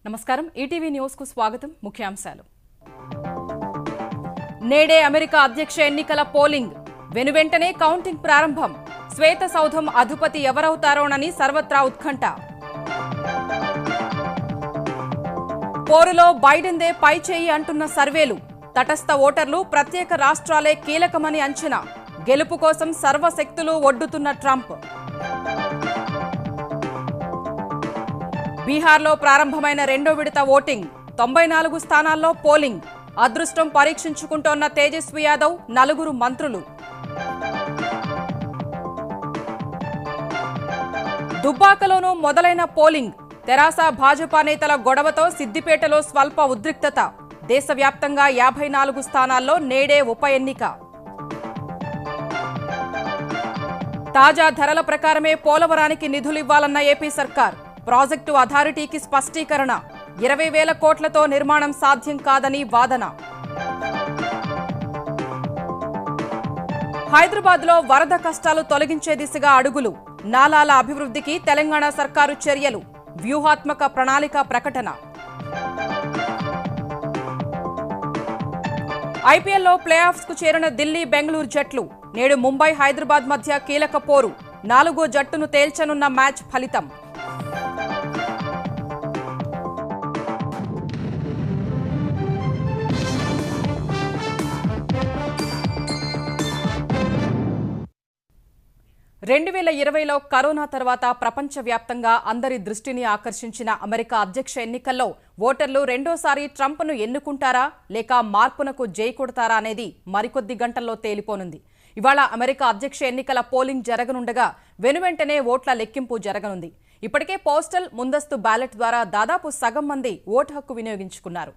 నమస్కారం ETV news కు స్వాగతం ముఖ్యాంశాలు నేడే అమెరికా అధ్యక్ష ఎన్నికల పోలింగ్ వెనువెంటనే కౌంటింగ్ ప్రారంభం శ్వేత సౌధం అధిపతి ఎవరవుతారోనని సర్వత్రా ఉత్కంఠ పోరులో బైడెన్దే పై చేయి అంటున్న సర్వేలు తటస్థ ఓటర్లు ప్రత్యేక రాష్ట్రాలే కీలకమని అంచనా గెలుపు కోసం సర్వశక్తులు ఒడ్డుతున్న ట్రంప్ బీహార్లో ప్రారంభమైన రెండో విడత ఓటింగ్ 94 స్థానాల్లో పోలింగ్ అదృష్టం పరీక్షించుకుంటోన్న తేజస్వి యాదవ్ 4 మంత్రులు దుబ్బాకలోనూ మొదలైన పోలింగ్ తెరాస భాజపా నేతల గొడవతో సిద్దిపేటలో స్వల్ప ఉద్రిక్తత దేశవ్యాప్తంగా 54 స్థానాల్లో నేడే ఉప ఎన్నిక తాజా ధరల ప్రకారమే పోలవరానికి నిధులివ్వాలన్న ఏపీ సర్కార్ ప్రాజెక్టు అథారిటీకి స్పష్టీకరణ 20,000 కోట్లతో నిర్మాణం సాధ్యం కాదని వాదన హైదరాబాద్లో వరద కష్టాలు తొలగించే దిశగా అడుగులు నాలాల అభివృద్ధికి తెలంగాణ సర్కారు చర్యలు వ్యూహాత్మక ప్రణాళిక ప్రకటన ఐపీఎల్లో ప్లే ఆఫ్స్ కు చేరిన ఢిల్లీ బెంగళూరు జట్లు నేడు ముంబై హైదరాబాద్ మధ్య కీలక పోరు 4వ జట్టును తేల్చనున్న మ్యాచ్ ఫలితం రెండు 2020లో కరోనా తర్వాత ప్రపంచవ్యాప్తంగా అందరి దృష్టిని ఆకర్షించిన అమెరికా అధ్యక్ష ఎన్నికల్లో ఓటర్లు రెండోసారి ట్రంప్ను ఎన్నుకుంటారా లేక మార్పునకు జై కొడతారా అనేది మరికొద్ది గంటల్లో తేలిపోనుంది. ఇవాళ అమెరికా అధ్యక్ష ఎన్నికల పోలింగ్ జరగనుండగా వెనువెంటనే ఓట్ల లెక్కింపు జరగనుంది. ఇప్పటికే పోస్టల్ ముందస్తు బ్యాలెట్ ద్వారా దాదాపు సగం మంది ఓటు హక్కు వినియోగించుకున్నారు.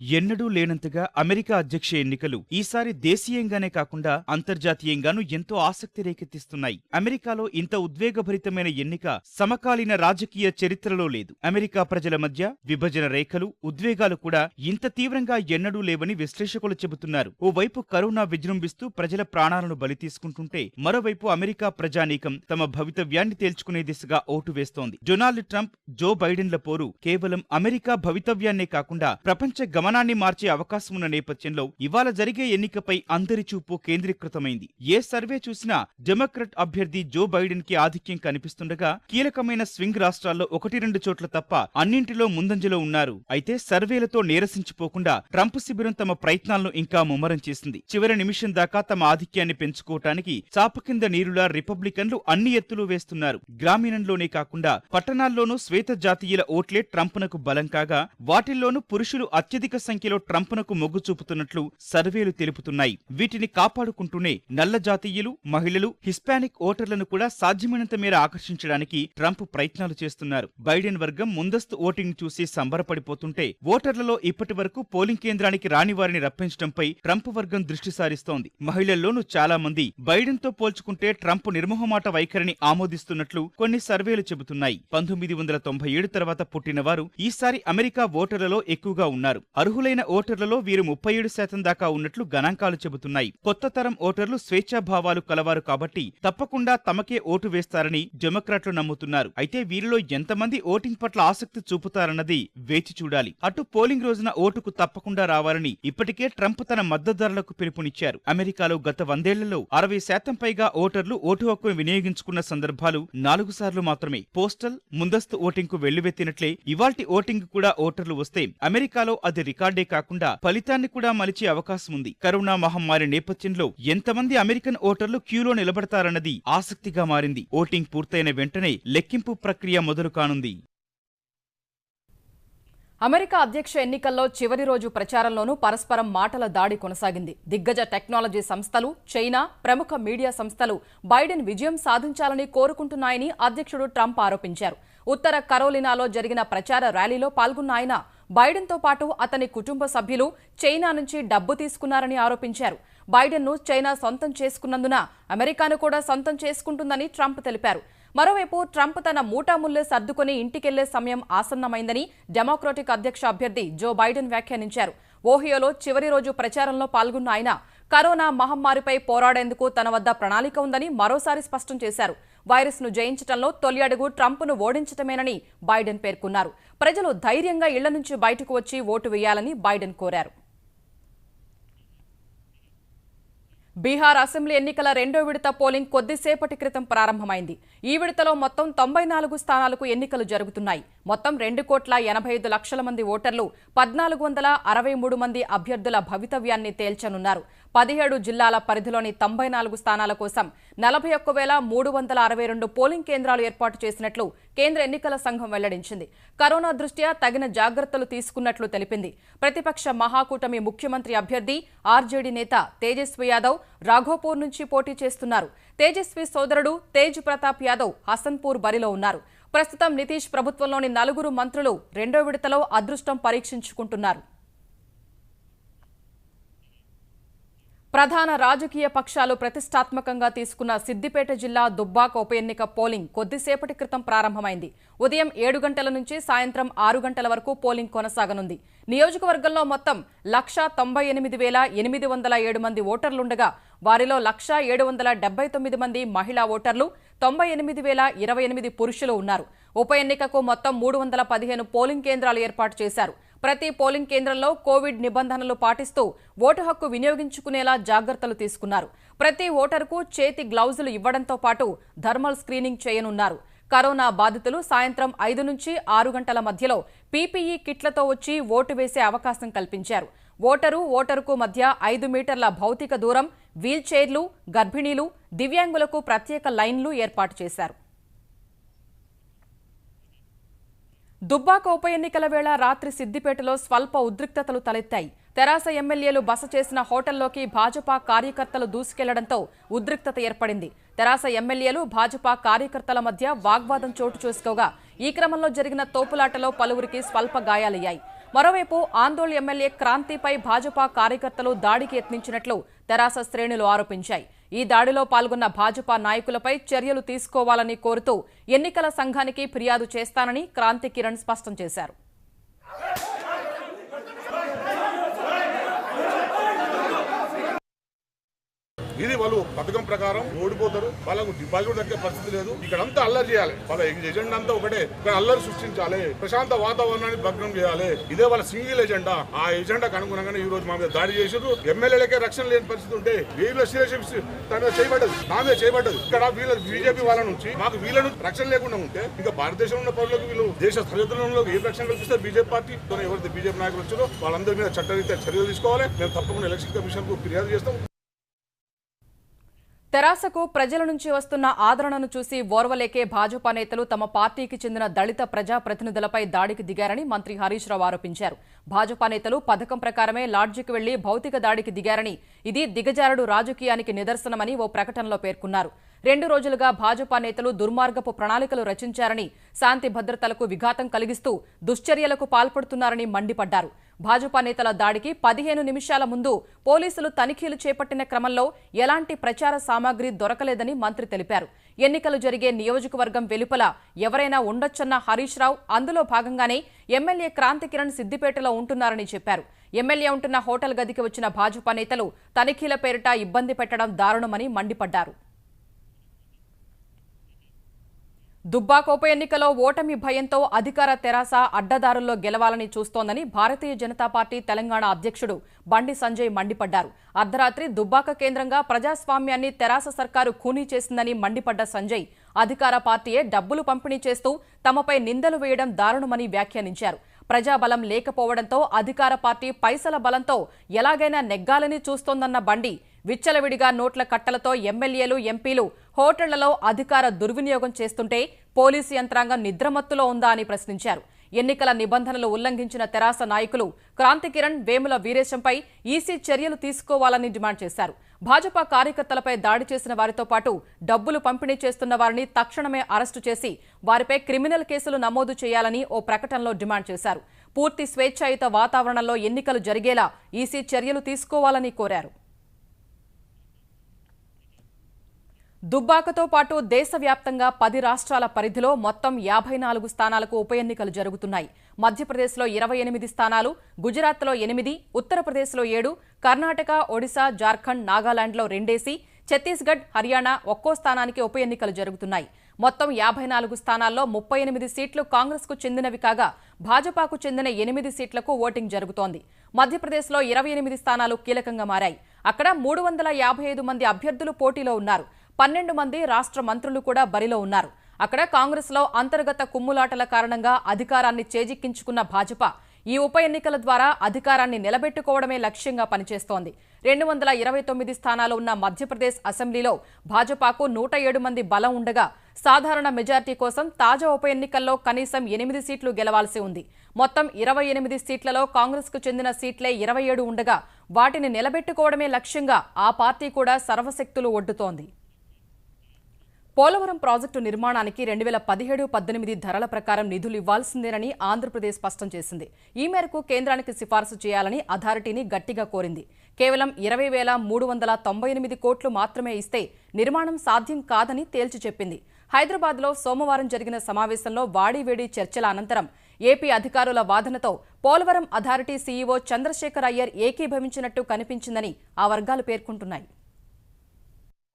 ఎన్నడూ లేనంతగా అమెరికా అధ్యక్ష ఎన్నికలు ఈసారి దేశీయంగానే కాకుండా అంతర్జాతీయంగానూ ఎంతో ఆసక్తి రేకెత్తిస్తున్నాయి. అమెరికాలో ఇంత ఉద్వేగభరితమైన ఎన్నిక సమకాలీన రాజకీయ చరిత్రలో లేదు. అమెరికా ప్రజల మధ్య విభజన రేఖలు, ఉద్వేగాలు కూడా ఇంత తీవ్రంగా ఎన్నడూ లేవని విశ్లేషకులు చెబుతున్నారు. ఓవైపు కరోనా విజృంభిస్తూ ప్రజల ప్రాణాలను బలి తీసుకుంటుంటే మరోవైపు అమెరికా ప్రజానీకం తమ భవితవ్యాన్ని తేల్చుకునే దిశగా ఓటు వేస్తోంది. డొనాల్డ్ ట్రంప్, జో బైడెన్ల పోరు కేవలం అమెరికా భవితవ్యాన్నే కాకుండా ప్రపంచ గమనాన్ని మార్చే అవకాశం ఉన్న నేపథ్యంలో ఇవాళ జరిగే ఎన్నికపై అందరి చూపు కేంద్రీకృతమైంది. ఏ సర్వే చూసినా డెమోక్రట్ అభ్యర్థి జో బైడెన్ కి ఆధిక్యం కనిపిస్తుండగా కీలకమైన స్వింగ్ రాష్ట్రాల్లో 1-2 చోట్ల తప్ప అన్నింటిలో ముందంజలో ఉన్నారు. అయితే సర్వేలతో నీరసించిపోకుండా ట్రంప్ శిబిరం తమ ప్రయత్నాలను ఇంకా ముమ్మరం చేసింది. చివరి నిమిషం దాకా తమ ఆధిక్యాన్ని పెంచుకోవటానికి చాప కింద నీరులా రిపబ్లికన్లు అన్ని ఎత్తులు వేస్తున్నారు. గ్రామీణంలోనే కాకుండా పట్టణాల్లోనూ శ్వేత జాతీయుల ఓట్లే ట్రంప్నకు బలం కాగా వాటిల్లోనూ పురుషులు అత్యధిక సంఖ్యలో ట్రంప్నకు మొగ్గు చూపుతున్నట్లు సర్వేలు తెలుపుతున్నాయి. వీటిని కాపాడుకుంటూనే నల్ల జాతీయులు, మహిళలు, హిస్పానిక్ ఓటర్లను కూడా సాధ్యమైనంత మేర ఆకర్షించడానికి ట్రంప్ ప్రయత్నాలు చేస్తున్నారు. బైడెన్ వర్గం ముందస్తు ఓటింగ్ చూసి సంబరపడిపోతుంటే ఓటర్లలో ఇప్పటి వరకు పోలింగ్ కేంద్రానికి రాని వారిని రప్పించడంపై ట్రంప్ వర్గం దృష్టి సారిస్తోంది. మహిళల్లోనూ చాలా మంది బైడెన్ తో పోల్చుకుంటే ట్రంప్ నిర్మోహమాట వైఖరిని ఆమోదిస్తున్నట్లు కొన్ని సర్వేలు చెబుతున్నాయి. 1997 తర్వాత పుట్టిన వారు ఈసారి అమెరికా ఓటర్లలో ఎక్కువగా ఉన్నారు. అర్హులైన ఓటర్లలో వీరు 37% దాకా ఉన్నట్లు గణాంకాలు చెబుతున్నాయి. కొత్త తరం ఓటర్లు స్వేచ్ఛాభావాలు కలవారు కాబట్టి తప్పకుండా తమకే ఓటు వేస్తారని డెమోక్రాట్లు నమ్ముతున్నారు. అయితే వీరిలో ఎంతమంది ఓటింగ్ పట్ల ఆసక్తి చూపుతారన్నది వేచి చూడాలి. అటు పోలింగ్ రోజున ఓటుకు తప్పకుండా రావాలని ఇప్పటికే ట్రంప్ తన మద్దతుదారులకు పిలుపునిచ్చారు. అమెరికాలో గత 100 ఏళ్లలో 60% పైగా ఓటర్లు ఓటు హక్కును వినియోగించుకున్న సందర్భాలు 4 సార్లు మాత్రమే. పోస్టల్ ముందస్తు ఓటింగ్ కు వెల్లువెత్తినట్లే ఇవాల్టి ఓటింగ్ కూడా ఓటర్లు వస్తే అమెరికాలో అది రికార్డే కాకుండా ఫలితాన్ని కూడా మలిచే అవకాశం ఉంది. కరోనా మహమ్మారి నేపథ్యంలో ఎంతమంది అమెరికన్ ఓటర్లు క్యూలో నిలబడతారన్నది ఆసక్తిగా మారింది. ఓటింగ్ పూర్తయిన వెంటనే లెక్కింపు ప్రక్రియ మొదలు కానుంది. అమెరికా అధ్యక్ష ఎన్నికల్లో చివరి రోజు ప్రచారంలోనూ పరస్పరం మాటల దాడి కొనసాగింది. దిగ్గజ టెక్నాలజీ సంస్థలు, చైనా, ప్రముఖ మీడియా సంస్థలు బైడెన్ విజయం సాధించాలని కోరుకుంటున్నాయని అధ్యక్షుడు ట్రంప్ ఆరోపించారు. ఉత్తర కరోలినాలో జరిగిన ప్రచార ర్యాలీలో పాల్గొన్న ఆయన బైడెన్తో పాటు అతని కుటుంబ సభ్యులు చైనా నుంచి డబ్బు తీసుకున్నారని ఆరోపించారు. బైడెన్ను చైనా సొంతం చేసుకున్నందున అమెరికాను కూడా సొంతం చేసుకుంటుందని ట్రంప్ తెలిపారు. మరోవైపు ట్రంప్ తన మూటాముల్లే సర్దుకుని ఇంటికెళ్లే సమయం ఆసన్నమైందని డెమోక్రాటిక్ అధ్యక్ష అభ్యర్థి జో బైడెన్ వ్యాఖ్యానించారు. ఓహియోలో చివరి రోజు ప్రచారంలో పాల్గొన్న ఆయన కరోనా మహమ్మారిపై పోరాడేందుకు తన వద్ద ప్రణాళిక ఉందని మరోసారి స్పష్టం చేశారు. వైరస్ను జయించడంలో తొలి అడుగు ట్రంప్ను ఓడించటమేనని బైడెన్ పేర్కొన్నారు. ప్రజలు ధైర్యంగా ఇళ్ల నుంచి బయటకు వచ్చి ఓటు వేయాలని బైడెన్ కోరారు. బీహార్ అసెంబ్లీ ఎన్నికల రెండో విడత పోలింగ్ కొద్దిసేపటి క్రితం ప్రారంభమైంది. ఈ విడతలో మొత్తం 94 స్థానాలకు ఎన్నికలు జరుగుతున్నాయి. మొత్తం 2,85,00,000 మంది ఓటర్లు 1,463 మంది అభ్యర్థుల భవితవ్యాన్ని తేల్చనున్నారు. 17 జిల్లాల పరిధిలోని 94 స్థానాల కోసం 41,362 పోలింగ్ కేంద్రాలు ఏర్పాటు చేసినట్లు కేంద్ర ఎన్నికల సంఘం వెల్లడించింది. కరోనా దృష్ట్యా తగిన జాగ్రత్తలు తీసుకున్నట్లు తెలిపింది. ప్రతిపక్ష మహాకూటమి ముఖ్యమంత్రి అభ్యర్థి ఆర్జేడీ నేత తేజస్వి యాదవ్ రాఘోపూర్ నుంచి పోటీ చేస్తున్నారు. తేజస్వి సోదరుడు తేజ్ ప్రతాప్ యాదవ్ హసన్పూర్ బరిలో ఉన్నారు. ప్రస్తుతం నితీష్ ప్రభుత్వంలోని 4 మంత్రులు రెండో విడతలో అదృష్టం పరీక్షించుకుంటున్నారు. ప్రధాన రాజకీయ పక్షాలు ప్రతిష్టాత్మకంగా తీసుకున్న సిద్దిపేట జిల్లా దుబ్బాక ఉప ఎన్నిక పోలింగ్ కొద్దిసేపటి క్రితం ప్రారంభమైంది. ఉదయం 7 గంటల నుంచి సాయంత్రం 6 గంటల వరకు పోలింగ్ కొనసాగనుంది. నియోజకవర్గంలో మొత్తం 198,807 మంది ఓటర్లుండగా వారిలో 1,779 మంది మహిళా ఓటర్లు, 98,028 పురుషులు ఉన్నారు. ఉప ఎన్నికకు మొత్తం 315 పోలింగ్ కేంద్రాలు ఏర్పాటు చేశారు. ప్రతి పోలింగ్ కేంద్రంలో కోవిడ్ నిబంధనలు పాటిస్తూ ఓటు హక్కు వినియోగించుకునేలా జాగ్రత్తలు తీసుకున్నారు. ప్రతి ఓటరుకు చేతి గ్లౌజులు ఇవ్వడంతో పాటు థర్మల్ స్క్రీనింగ్ చేయనున్నారు. కరోనా బాధితులు సాయంత్రం 5 నుంచి 6 గంటల మధ్యలో పీపీఈ కిట్లతో వచ్చి ఓటు వేసే అవకాశం కల్పించారు. ఓటరుకు మధ్య 5 మీటర్ల భౌతిక దూరం, వీల్ చైర్లు, గర్భిణీలు, దివ్యాంగులకు ప్రత్యేక లైన్లు ఏర్పాటు చేశారు. దుబ్బాక ఉప ఎన్నికల వేళ రాత్రి సిద్దిపేటలో స్వల్ప ఉద్రిక్తతలు తలెత్తాయి. తెరాస ఎమ్మెల్యేలు బస చేసిన హోటల్లోకి భాజపా కార్యకర్తలు దూసుకెళ్లడంతో ఉద్రిక్తత ఏర్పడింది. తెరాస ఎమ్మెల్యేలు భాజపా కార్యకర్తల మధ్య వాగ్వాదం చోటు చేసుకోగా ఈ క్రమంలో జరిగిన తోపులాటలో పలువురికి స్వల్ప గాయాలయ్యాయి. మరోవైపు ఆందోళన ఎమ్మెల్యే క్రాంతిపై భాజపా కార్యకర్తలు దాడికి యత్నించినట్లు తెరాస శ్రేణులు ఆరోపించాయి. ఈ దాడిలో పాల్గొన్న భాజపా నాయకులపై చర్యలు తీసుకోవాలని కోరుతూ ఎన్నికల సంఘానికి ఫిర్యాదు చేస్తానని క్రాంతి కిరణ్ స్పష్టం చేశారు. ఇది వాళ్ళు పథకం ప్రకారం ఓడిపోతారు. వాళ్ళకు డిపాజిట్ దక్కే పరిస్థితి లేదు. ఇక్కడ అంతా అల్లరి చేయాలి. వాళ్ళ ఎజెండా అంతా ఒకటే, ఇక్కడ అల్లరి సృష్టించాలి, ప్రశాంత వాతావరణాన్ని భగ్నం చేయాలి. ఇదే వాళ్ళ సింగిల్ ఎజెండా. ఆ ఎజెండాకు అనుగుణంగానే ఈ రోజు మా మీద దాడి చేసారు. ఎమ్మెల్యేలకే రక్షణ లేని పరిస్థితి ఉంటే వీళ్ళ సీరియస్ తన మీద చేయబడ్డది, నా మీద చేయబడ్డది. ఇక్కడ వీళ్ళ బీజేపీ వాళ్ళ నుంచి మాకు వీళ్ళను రక్షణ లేకుండా ఉంటే ఇంకా భారతదేశంలో ఉన్న పౌరులకు వీళ్ళు దేశ సరిహద్దులలో ఏ రక్షణ కల్పిస్తారు? బీజేపీ పార్టీ ఎవరైతే బీజేపీ నాయకులు వచ్చారో వాళ్ళందరి మీద చట్టరీత్యా చర్యలు తీసుకోవాలి. మేము తప్పకుండా ఎలక్షన్ కమిషన్ కు ఫిర్యాదు చేస్తాం. తెరాసకు ప్రజల నుంచి వస్తున్న ఆదరణను చూసి ఓర్వలేకే భాజపా నేతలు తమ పార్టీకి చెందిన దళిత ప్రజాప్రతినిధులపై దాడికి దిగారని మంత్రి హరీష్ రావు ఆరోపించారు. భాజపా నేతలు పథకం ప్రకారమే లాడ్జికి వెళ్లి భౌతిక దాడికి దిగారని, ఇది దిగజారుడు రాజకీయానికి నిదర్శనమని ఓ ప్రకటనలో పేర్కొన్నారు. 2 రోజులుగా భాజపా నేతలు దుర్మార్గపు ప్రణాళికలు రచించారని, శాంతి భద్రతలకు విఘాతం కలిగిస్తూ దుశ్చర్యలకు పాల్పడుతున్నారని మండిపడ్డారు. భాజపా నేతల దాడికి 15 నిమిషాల ముందు పోలీసులు తనిఖీలు చేపట్టిన క్రమంలో ఎలాంటి ప్రచార సామాగ్రి దొరకలేదని మంత్రి తెలిపారు. ఎన్నికలు జరిగే నియోజకవర్గం వెలుపల ఎవరైనా ఉండొచ్చన్న హరీష్ రావు అందులో భాగంగానే ఎమ్మెల్యే క్రాంతి కిరణ్ సిద్దిపేటలో ఉంటున్నారని చెప్పారు. ఎమ్మెల్యే ఉంటున్న హోటల్ గదికి వచ్చిన భాజపా నేతలు తనిఖీల పేరిట ఇబ్బంది పెట్టడం దారుణమని మండిపడ్డారు. దుబ్బాక ఉప ఎన్నికలో ఓటమి భయంతో అధికార తెరాస అడ్డదారుల్లో గెలవాలని చూస్తోందని భారతీయ జనతా పార్టీ తెలంగాణ అధ్యక్షుడు బండి సంజయ్ మండిపడ్డారు. అర్ధరాత్రి దుబ్బాక కేంద్రంగా ప్రజాస్వామ్యాన్ని తెరాస సర్కారు ఖూనీ చేసిందని మండిపడ్డ సంజయ్, అధికార పార్టీయే డబ్బులు పంపిణీ చేస్తూ తమపై నిందలు వేయడం దారుణమని వ్యాఖ్యానించారు. ప్రజాబలం లేకపోవడంతో అధికార పార్టీ పైసల బలంతో ఎలాగైనా నెగ్గాలని చూస్తోందన్న బండి, విచ్చలవిడిగా నోట్ల కట్టలతో ఎమ్మెల్యేలు, ఎంపీలు హోటళ్లలో అధికార దుర్వినియోగం చేస్తుంటే పోలీసు యంత్రాంగం నిద్రమత్తులో ఉందా అని ప్రశ్నించారు. ఎన్నికల నిబంధనలు ఉల్లంఘించిన తెరాస నాయకులు క్రాంతి కిరణ్, వేముల వీరేశంపై ఈసీ చర్యలు తీసుకోవాలని డిమాండ్ చేశారు. భాజపా కార్యకర్తలపై దాడి చేసిన వారితో పాటు డబ్బులు పంపిణీ చేస్తున్న వారిని తక్షణమే అరెస్టు చేసి వారిపై క్రిమినల్ కేసులు నమోదు చేయాలని ఓ ప్రకటనలో డిమాండ్ చేశారు. పూర్తి స్వేచ్ఛాయుత వాతావరణంలో ఎన్నికలు జరిగేలా ఈసీ చర్యలు తీసుకోవాలని కోరారు. దుబ్బాకతో పాటు దేశవ్యాప్తంగా 10 రాష్ట్రాల పరిధిలో మొత్తం 54 స్థానాలకు ఉప ఎన్నికలు జరుగుతున్నాయి. మధ్యప్రదేశ్లో 28 స్థానాలు, గుజరాత్లో 8, ఉత్తరప్రదేశ్లో 7, కర్ణాటక, ఒడిశా, జార్ఖండ్, నాగాలాండ్లో 2, ఛత్తీస్గఢ్, హర్యానా ఒక్కో స్థానానికి ఉప ఎన్నికలు జరుగుతున్నాయి. మొత్తం 54 స్థానాల్లో 38 సీట్లు కాంగ్రెస్కు చెందినవి కాగా భాజపాకు చెందిన 8 సీట్లకు ఓటింగ్ జరుగుతోంది. మధ్యప్రదేశ్లో 28 స్థానాలు కీలకంగా మారాయి. అక్కడ 355 మంది అభ్యర్థులు పోటీలో ఉన్నారు. 12 మంది రాష్ట్ర మంత్రులు కూడా బరిలో ఉన్నారు. అక్కడ కాంగ్రెస్లో అంతర్గత కుమ్ములాటల కారణంగా అధికారాన్ని చేజిక్కించుకున్న భాజపా ఈ ఉప ఎన్నికల ద్వారా అధికారాన్ని నిలబెట్టుకోవడమే లక్ష్యంగా పనిచేస్తోంది. 229 స్థానాలు ఉన్న మధ్యప్రదేశ్ అసెంబ్లీలో భాజపాకు 107 మంది బలం ఉండగా సాధారణ మెజార్టీ కోసం తాజా ఉప ఎన్నికల్లో కనీసం 8 సీట్లు గెలవాల్సి ఉంది. మొత్తం 28 సీట్లలో కాంగ్రెస్కు చెందిన సీట్లే 27 ఉండగా వాటిని నిలబెట్టుకోవడమే లక్ష్యంగా ఆ పార్టీ కూడా సర్వశక్తులు ఒడ్డుతోంది. పోలవరం ప్రాజెక్టు నిర్మాణానికి 2017-18 ధరల ప్రకారం నిధులు ఇవ్వాల్సిందేనని ఆంధ్రప్రదేశ్ స్పష్టం చేసింది. ఈ మేరకు కేంద్రానికి సిఫారసు చేయాలని అథారిటీని గట్టిగా కోరింది. కేవలం 20,398 కోట్లు మాత్రమే ఇస్తే నిర్మాణం సాధ్యం కాదని తేల్చి చెప్పింది. హైదరాబాద్లో సోమవారం జరిగిన సమావేశంలో వాడీవేడి చర్చల అనంతరం ఏపీ అధికారుల వాదనతో పోలవరం అథారిటీ సీఈఓ చంద్రశేఖర్ అయ్యర్ ఏకీభవించినట్టు కనిపించిందని ఆ వర్గాలు పేర్కొంటున్నాయి.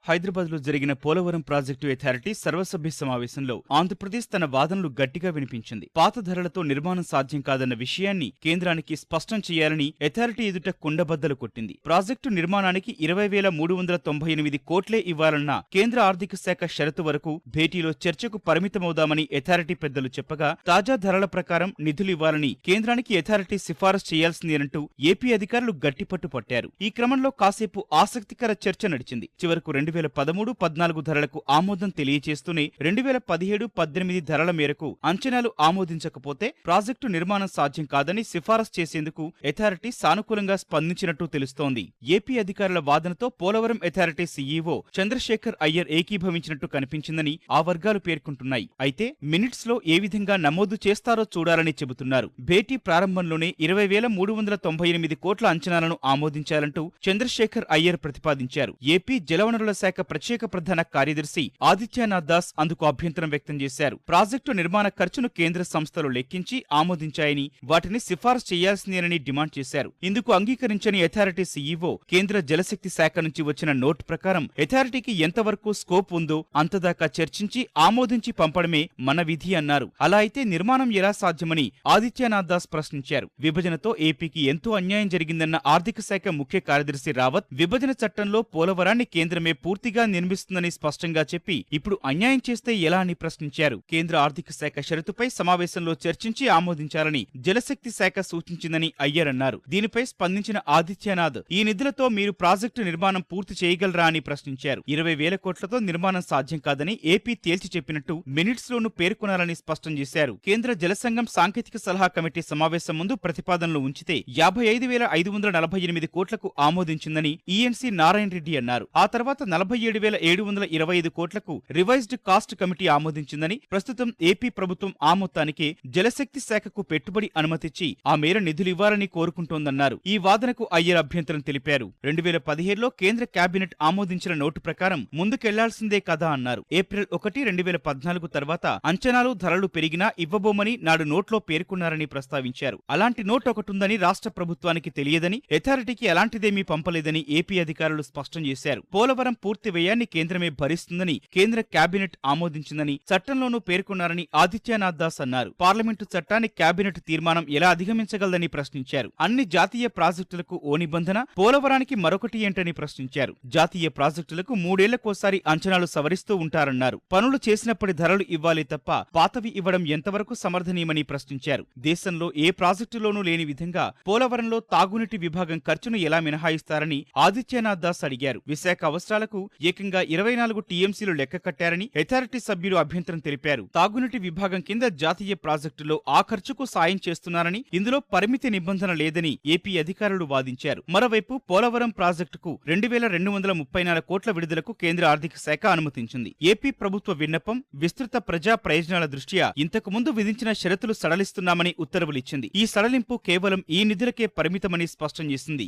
హైదరాబాద్లో జరిగిన పోలవరం ప్రాజెక్టు అథారిటీ సర్వసభ్య సమావేశంలో ఆంధ్రప్రదేశ్ తన వాదనలు గట్టిగా వినిపించింది. పాత ధరలతో నిర్మాణం సాధ్యం కాదన్న విషయాన్ని కేంద్రానికి స్పష్టం చేయాలని అథారిటీ ఎదుట కుండబద్దలు కొట్టింది. ప్రాజెక్టు నిర్మాణానికి 20,398 కోట్లే ఇవ్వాలన్న కేంద్ర ఆర్థిక శాఖ షరతు వరకు భేటీలో చర్చకు పరిమితమవుదామని అథారిటీ పెద్దలు చెప్పగా తాజా ధరల ప్రకారం నిధులు ఇవ్వాలని కేంద్రానికి అథారిటీ సిఫారసు చేయాల్సిందేనంటూ ఏపీ అధికారులు గట్టిపట్టు పట్టారు. ఈ క్రమంలో కాసేపు ఆసక్తికర చర్చ నడిచింది. చివరకు 2013-14 ధరలకు ఆమోదం తెలియచేస్తూనే 2017-18 ధరల మేరకు అంచనాలు ఆమోదించకపోతే ప్రాజెక్టు నిర్మాణం సాధ్యం కాదని సిఫారసు చేసేందుకు అథారిటీ సానుకూలంగా స్పందించినట్టు తెలుస్తోంది. ఏపీ అధికారుల వాదనతో పోలవరం అథారిటీ సీఈఓ చంద్రశేఖర్ అయ్యర్ ఏకీభవించినట్టు కనిపించిందని ఆ వర్గాలు పేర్కొంటున్నాయి. అయితే మినిట్స్ లో ఏ విధంగా నమోదు చేస్తారో చూడాలని చెబుతున్నారు. భేటీ ప్రారంభంలోనే 20,398 కోట్ల అంచనాలను ఆమోదించాలంటూ చంద్రశేఖర్ అయ్యర్ ప్రతిపాదించారు. ఏపీ జలవనరుల శాఖ ప్రత్యేక ప్రధాన కార్యదర్శి ఆదిత్యనాథ్ దాస్ అందుకు అభ్యంతరం వ్యక్తం చేశారు. ప్రాజెక్టు నిర్మాణ ఖర్చును కేంద్ర సంస్థలు లెక్కించి ఆమోదించాయని వాటిని సిఫారసు చేయాల్సిందేనని డిమాండ్ చేశారు. ఇందుకు అంగీకరించని అథారిటీ సీఈఓ కేంద్ర జలశక్తి శాఖ నుంచి వచ్చిన నోటు ప్రకారం అథారిటీకి ఎంతవరకు స్కోప్ ఉందో అంతదాకా చర్చించి ఆమోదించి పంపడమే మన విధి అన్నారు. అలా అయితే నిర్మాణం ఎలా సాధ్యమని ఆదిత్యనాథ్ దాస్ ప్రశ్నించారు. విభజనతో ఏపీకి ఎంతో అన్యాయం జరిగిందన్న ఆర్థిక శాఖ ముఖ్య కార్యదర్శి రావత్ విభజన చట్టంలో పోలవరాన్ని కేంద్రమే పూర్తిగా నిర్మిస్తుందని స్పష్టంగా చెప్పి ఇప్పుడు అన్యాయం చేస్తే ఎలా అని ప్రశ్నించారు. కేంద్ర ఆర్థిక శాఖ షరతుపై సమావేశంలో చర్చించి ఆమోదించాలని జలశక్తి శాఖ సూచించిందని అయ్యర్ అన్నారు. దీనిపై స్పందించిన ఆదిత్యనాథ్ ఈ నిధులతో మీరు ప్రాజెక్టు నిర్మాణం పూర్తి చేయగలరా అని ప్రశ్నించారు. 20,000 కోట్లతో నిర్మాణం సాధ్యం కాదని ఏపీ తేల్చి చెప్పినట్టు మినిట్స్ లోను పేర్కొనాలని స్పష్టం చేశారు. కేంద్ర జలసంఘం సాంకేతిక సలహా కమిటీ సమావేశం ముందు ప్రతిపాదనలు ఉంచితే 55,548 కోట్లకు ఆమోదించిందని ఈఎన్సీ నారాయణ రెడ్డి అన్నారు. ఆ తర్వాత 47,725 కోట్లకు రివైజ్డ్ కాస్ట్ కమిటీ ఆమోదించిందని, ప్రస్తుతం ఏపీ ప్రభుత్వం ఆ మొత్తానికే జలశక్తి శాఖకు పెట్టుబడి అనుమతిచ్చి ఆ మేర నిధులు ఇవ్వాలని కోరుకుంటోందన్నారు. ఈ వాదనకు అయ్యర్ అభ్యంతరం తెలిపారు. 2017లో కేంద్ర కేబినెట్ ఆమోదించిన నోటు ప్రకారం ముందుకెళ్లాల్సిందే కదా అన్నారు. ఏప్రిల్ 1, 2014 తర్వాత అంచనాలు ధరలు పెరిగినా ఇవ్వబోమని నాడు నోట్లో పేర్కొన్నారని ప్రస్తావించారు. అలాంటి నోట్ ఒకటుందని రాష్ట్ర ప్రభుత్వానికి తెలియదని, అథారిటీకి అలాంటిదేమీ పంపలేదని ఏపీ అధికారులు స్పష్టం చేశారు. పోలవరం పూర్తి వ్యయాన్ని కేంద్రమే భరిస్తుందని కేంద్ర కేబినెట్ ఆమోదించిందని చట్టంలోనూ పేర్కొన్నారని ఆదిత్యనాథ్ దాస్ అన్నారు. పార్లమెంటు చట్టాన్ని కేబినెట్ తీర్మానం ఎలా అధిగమించగలదని ప్రశ్నించారు. అన్ని జాతీయ ప్రాజెక్టులకు ఓ నిబంధన, పోలవరానికి మరొకటి ఏంటని ప్రశ్నించారు. జాతీయ ప్రాజెక్టులకు 3 ఏళ్లకోసారి అంచనాలు సవరిస్తూ ఉంటారన్నారు. పనులు చేసినప్పటి ధరలు ఇవ్వాలి తప్ప పాతవి ఇవ్వడం ఎంతవరకు సమర్థనీయమని ప్రశ్నించారు. దేశంలో ఏ ప్రాజెక్టులోనూ లేని విధంగా పోలవరంలో తాగునీటి విభాగం ఖర్చును ఎలా మినహాయిస్తారని ఆదిత్యనాథ్ దాస్ అడిగారు. విశాఖ అవసరాలకు ఏకంగా 24 టీఎంసీలు లెక్క కట్టారని అథారిటీ సభ్యులు అభ్యంతరం తెలిపారు. తాగునీటి విభాగం కింద జాతీయ ప్రాజెక్టులో ఆ ఖర్చుకు సాయం చేస్తున్నారని, ఇందులో పరిమితి నిబంధన లేదని ఏపీ అధికారులు వాదించారు. మరోవైపు పోలవరం ప్రాజెక్టుకు 2,234 కోట్ల విడుదలకు కేంద్ర ఆర్థిక శాఖ అనుమతించింది. ఏపీ ప్రభుత్వ విన్నపం విస్తృత ప్రజా ప్రయోజనాల దృష్ట్యా ఇంతకు ముందు విధించిన షరతులు సడలిస్తున్నామని ఉత్తర్వులిచ్చింది. ఈ సడలింపు కేవలం ఈ నిధులకే పరిమితమని స్పష్టం చేసింది.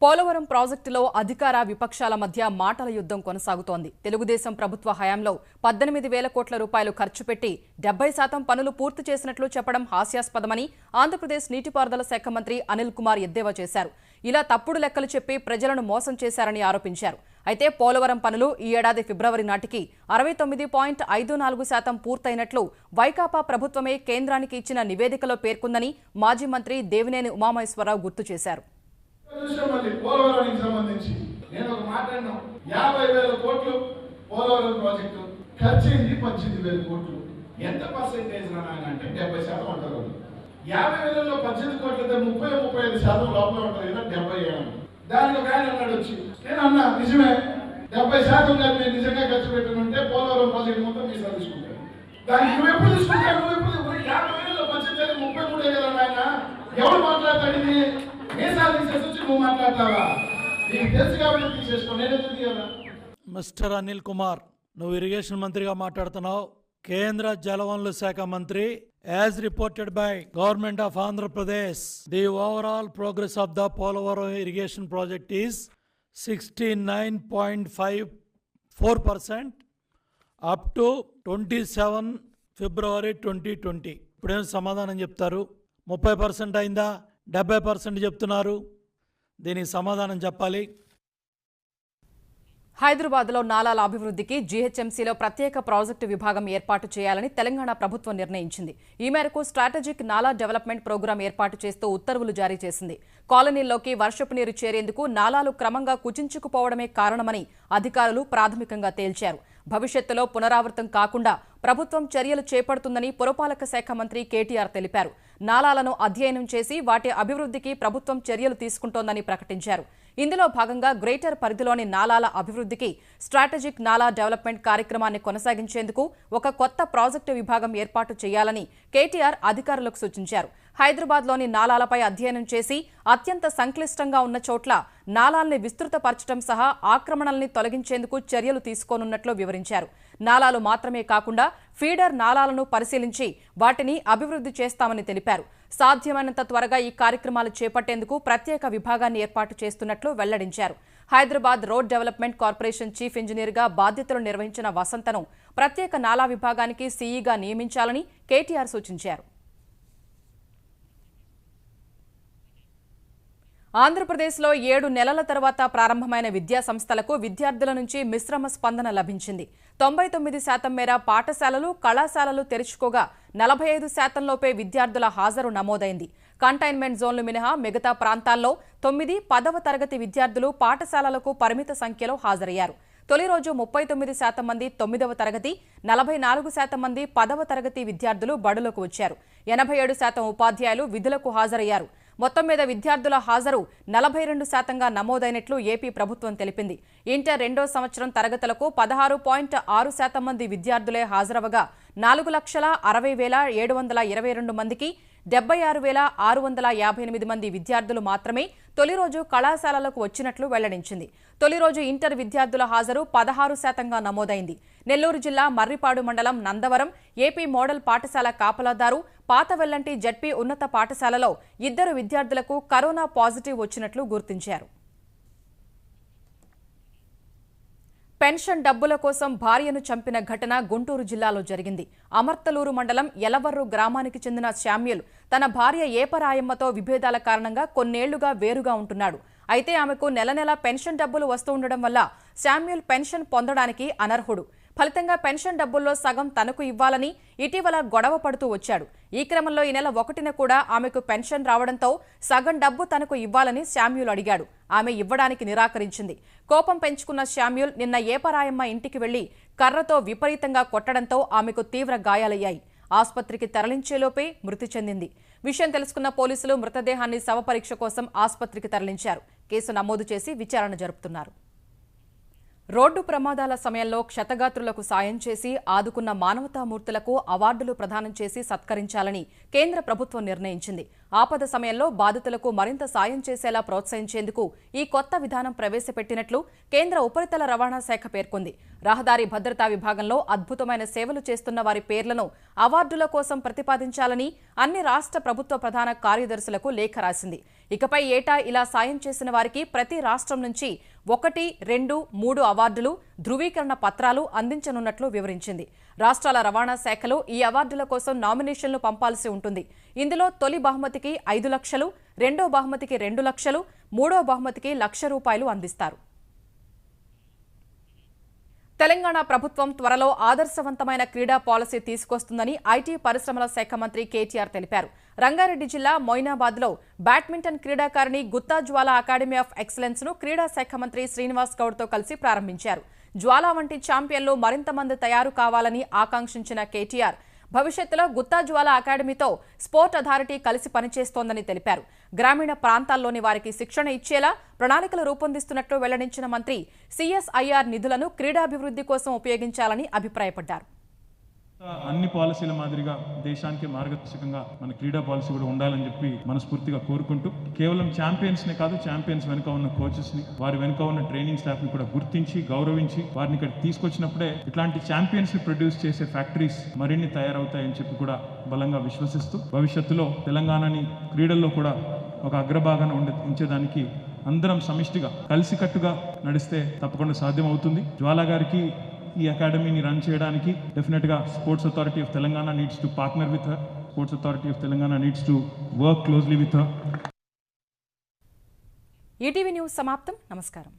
పోలవరం ప్రాజెక్టులో అధికార విపక్షాల మధ్య మాటల యుద్ధం కొనసాగుతోంది. తెలుగుదేశం ప్రభుత్వ హయాంలో 18,000 కోట్ల రూపాయలు ఖర్చు పెట్టి 70% పనులు పూర్తి చేసినట్లు చెప్పడం హాస్యాస్పదమని ఆంధ్రప్రదేశ్ నీటిపారుదల శాఖ మంత్రి అనిల్ కుమార్ ఎద్దేవా చేశారు. ఇలా తప్పుడు లెక్కలు చెప్పి ప్రజలను మోసం చేశారని ఆరోపించారు. అయితే పోలవరం పనులు ఈ ఏడాది ఫిబ్రవరి నాటికి 69.54% పూర్తయినట్లు వైకాపా ప్రభుత్వమే కేంద్రానికి ఇచ్చిన నివేదికలో పేర్కొందని మాజీ మంత్రి దేవినేని ఉమామహేశ్వరరావు గుర్తు చేశారు. పోలవరానికి సంబంధించి నేను ఒక మాట్లాడినా 50,000 కోట్లు పోలవరం ప్రాజెక్టు ఖర్చయింది 18,000 కోట్లు. ఎంత పర్సెంటేజ్ అంటే 70% అంటారు. 50,000లో 18 కోట్లతో 30-35% లోపల ఉంటారు కదా, 70. దానికి ఒక ఆయన అన్నాడు వచ్చి, నేను అన్నా నిజమే 70% కానీ నేను నిజంగా ఖర్చు పెట్టనుంటే పోలవరం ప్రాజెక్ట్ మొత్తం మీ సార్ తీసుకుంటాను. దానికి నువ్వు ఎప్పుడు తీసుకుంటావు? నువ్వు ఎప్పుడు 50,000లో 18 33 కదా ఆయన ఎవరు మాట్లాడతాడు? ఇది మిస్టర్ అనిల్ కుమార్, నువ్వు ఇరిగేషన్ మంత్రిగా మాట్లాడుతున్నావు. కేంద్ర జలవనరుల శాఖ మంత్రి, as reported by government of Andhra Pradesh, the overall progress of the Polavaram irrigation project is 69.54% up to 27 ఫిబ్రవరి 2020. ఇప్పుడేం సమాధానం చెప్తారు? 30% అయిందా? 70% చెప్తున్నారు. దీనికి సమాధానం చెప్పాలి. హైదరాబాద్లో నాలాల అభివృద్ధికి జీహెచ్ఎంసీలో ప్రత్యేక ప్రాజెక్టు విభాగం ఏర్పాటు చేయాలని తెలంగాణ ప్రభుత్వం నిర్ణయించింది. ఈ మేరకు స్ట్రాటజిక్ నాలా డెవలప్మెంట్ ప్రోగ్రాం ఏర్పాటు చేస్తూ ఉత్తర్వులు జారీ చేసింది. కాలనీల్లోకి వర్షపు నీరు చేరేందుకు నాలాలు క్రమంగా కుచించుకుపోవడమే కారణమని అధికారులు ప్రాథమికంగా తేల్చారు. భవిష్యత్తులో పునరావృతం కాకుండా ప్రభుత్వం చర్యలు చేపడుతుందని పురపాలక శాఖ మంత్రి కేటీఆర్ తెలిపారు. నాలాలను అధ్యయనం చేసి వాటి అభివృద్ధికి ప్రభుత్వం చర్యలు తీసుకుంటోందని ప్రకటించారు. ఇందులో భాగంగా గ్రేటర్ పరిధిలోని నాలాల అభివృద్ధికి స్ట్రాటజిక్ నాలా డెవలప్మెంట్ కార్యక్రమాన్ని కొనసాగించేందుకు ఒక కొత్త ప్రాజెక్టు విభాగం ఏర్పాటు చేయాలని కేటీఆర్ అధికారులకు సూచించారు. హైదరాబాద్లోని నాలాలపై అధ్యయనం చేసి అత్యంత సంక్లిష్టంగా ఉన్న చోట్ల నాలాల్ని విస్తృతపరచడం సహా ఆక్రమణల్ని తొలగించేందుకు చర్యలు తీసుకోనున్నట్లు వివరించారు. నాలాలు మాత్రమే కాకుండా ఫీడర్ నాలాలను పరిశీలించి వాటిని అభివృద్ధి చేస్తామని తెలిపారు. సాధ్యమైనంత త్వరగా ఈ కార్యక్రమాలు చేపట్టేందుకు ప్రత్యేక విభాగాన్ని ఏర్పాటు చేస్తున్నట్లు వెల్లడించారు. Hyderabad road development corporation chief ఇంజనీర్గా బాధ్యతలు నిర్వహించిన వసంతను ప్రత్యేక నాలా విభాగానికి సీఈగా నియమించాలని కేటీఆర్ సూచించారు. ఆంధ్రప్రదేశ్లో 7 నెలల తర్వాత ప్రారంభమైన విద్యా సంస్థలకు విద్యార్థుల నుంచి మిశ్రమ స్పందన లభించింది. 99% మేర పాఠశాలలు, కళాశాలలు తెరుచుకోగా 45% లోపే విద్యార్థుల హాజరు నమోదైంది. కంటైన్మెంట్ జోన్లు మినహా మిగతా ప్రాంతాల్లో 9, 10వ తరగతి విద్యార్థులు పాఠశాలలకు పరిమిత సంఖ్యలో హాజరయ్యారు. తొలి రోజు 39% మంది 9వ తరగతి, 44% మంది 10వ తరగతి విద్యార్థులు బడులకు వచ్చారు. 87% ఉపాధ్యాయులు విధులకు హాజరయ్యారు. మొత్తం మీద విద్యార్థుల హాజరు 42%గా నమోదైనట్లు ఏపీ ప్రభుత్వం తెలిపింది. ఇంటర్ 2వ సంవత్సరం తరగతులకు 16.6% మంది విద్యార్థులే హాజరవగా 4,60,722 మందికి 76,658 మంది విద్యార్థులు మాత్రమే తొలి రోజు కళాశాలలకు వచ్చినట్లు వెల్లడించింది. తొలి రోజు ఇంటర్ విద్యార్థుల హాజరు 16%గా నమోదైంది. నెల్లూరు జిల్లా మర్రిపాడు మండలం నందవరం ఏపీ మోడల్ పాఠశాల కాపలాదారు, పాత వెల్లంటి జడ్పీ ఉన్నత పాఠశాలలో 2 విద్యార్థులకు కరోనా పాజిటివ్ వచ్చినట్లు గుర్తించారు. పెన్షన్ డబ్బుల కోసం భార్యను చంపిన ఘటన గుంటూరు జిల్లాలో జరిగింది. అమర్తలూరు మండలం ఎలవర్రు గ్రామానికి చెందిన శామ్యూల్ తన భార్య ఏపరాయమ్మతో విభేదాల కారణంగా కొన్నేళ్లుగా వేరుగా ఉంటున్నాడు. అయితే ఆమెకు నెల నెలా పెన్షన్ డబ్బులు వస్తూ ఉండడం వల్ల శామ్యూల్ పెన్షన్ పొందడానికి అనర్హుడు. ఫలితంగా పెన్షన్ డబ్బుల్లో సగం తనకు ఇవ్వాలని ఇటీవల గొడవ పడుతూ వచ్చాడు. ఈ క్రమంలో ఈ నెల 1న కూడా ఆమెకు పెన్షన్ రావడంతో సగం డబ్బు తనకు ఇవ్వాలని శామ్యూల్ అడిగాడు. ఆమె ఇవ్వడానికి నిరాకరించింది. కోపం పెంచుకున్న శామ్యూల్ నిన్న ఏపరాయమ్మ ఇంటికి వెళ్లి కర్రతో విపరీతంగా కొట్టడంతో ఆమెకు తీవ్ర గాయాలయ్యాయి. ఆసుపత్రికి తరలించేలోపే మృతి చెందింది. విషయం తెలుసుకున్న పోలీసులు మృతదేహాన్ని శవపరీక్ష కోసం ఆసుపత్రికి తరలించారు. కేసు నమోదు చేసి విచారణ జరుపుతున్నారు. రోడ్డు ప్రమాదాల సమయంలో క్షతగాత్రులకు సాయం చేసి ఆదుకున్న మానవతామూర్తులకు అవార్డులు ప్రదానం చేసి సత్కరించాలని కేంద్ర ప్రభుత్వం నిర్ణయించింది. ఆపద సమయంలో బాధితులకు మరింత సాయం చేసేలా ప్రోత్సహించేందుకు ఈ కొత్త విధానం ప్రవేశపెట్టినట్లు కేంద్ర ఉపరితల రవాణా శాఖ పేర్కొంది. రహదారి భద్రతా విభాగంలో అద్భుతమైన సేవలు చేస్తున్న వారి పేర్లను అవార్డుల కోసం ప్రతిపాదించాలని అన్ని రాష్ట్ర ప్రభుత్వ ప్రధాన కార్యదర్శులకు లేఖ రాసింది. ఇకపై ఏటా ఇలా సాయం చేసిన వారికి ప్రతి రాష్ట్రం నుంచి 1, 2, 3 అవార్డులు, ధృవీకరణ పత్రాలు అందించనున్నట్లు వివరించింది. రాష్ట్రాల రవాణా శాఖలో ఈ అవార్డుల కోసం నామినేషన్లు పంపాల్సి ఉంటుంది. ఇందులో తొలి బహుమతికి 5 లక్షలు, రెండో బహుమతికి 2 లక్షలు, మూడో బహుమతికి ₹1,00,000 అందిస్తారు. తెలంగాణ ప్రభుత్వం త్వరలో ఆదర్శవంతమైన క్రీడా పాలసీ తీసుకొస్తుందని ఐటీ పరిశ్రమల శాఖ మంత్రి కేటీఆర్ తెలిపారు. రంగారెడ్డి జిల్లా మొయినాబాద్లో బ్యాడ్మింటన్ క్రీడాకారిణి Gutta Jwala academy of excellence ను క్రీడా శాఖ మంత్రి శ్రీనివాస్ గౌడ్తో కలిసి ప్రారంభించారు. జ్వాల వంటి ఛాంపియన్లు మరింత మంది తయారు కావాలని ఆకాంక్షించిన కేటీఆర్ భవిష్యత్తులో గుత్తా జ్వాల అకాడమీతో స్పోర్ట్ అథారిటీ కలిసి పనిచేస్తోందని తెలిపారు. గ్రామీణ ప్రాంతాల్లోని వారికి శిక్షణ ఇచ్చేలా ప్రణాళికలు రూపొందిస్తున్నట్లు వెల్లడించిన మంత్రి సిఎస్ఐఆర్ నిధులను క్రీడాభివృద్ధి కోసం ఉపయోగించాలని అభిప్రాయపడ్డారు. అన్ని పాలసీల మాదిరిగా దేశానికి మార్గదర్శకంగా మన క్రీడా పాలసీ కూడా ఉండాలని చెప్పి మనస్ఫూర్తిగా కోరుకుంటూ కేవలం ఛాంపియన్స్నే కాదు, ఛాంపియన్స్ వెనుక ఉన్న కోచెస్ని, వారి వెనుక ఉన్న ట్రైనింగ్ స్టాఫ్ని కూడా గుర్తించి గౌరవించి వారిని ఇక్కడ తీసుకొచ్చినప్పుడే ఇట్లాంటి ఛాంపియన్స్ని ప్రొడ్యూస్ చేసే ఫ్యాక్టరీస్ మరిన్ని తయారవుతాయని చెప్పి కూడా బలంగా విశ్వసిస్తూ భవిష్యత్తులో తెలంగాణని క్రీడల్లో కూడా ఒక అగ్రభాగాన ఉంచేదానికి అందరం సమిష్టిగా కలిసికట్టుగా నడిస్తే తప్పకుండా సాధ్యం అవుతుంది. జ్వాలా గారికి ఈ అకాడమీని రన్ చేయడానికి డెఫినెట్గా sports authority of Telangana needs to partner with her. Sports authority of Telangana needs to work closely with her. ETV news సమాప్తం. నమస్కారం.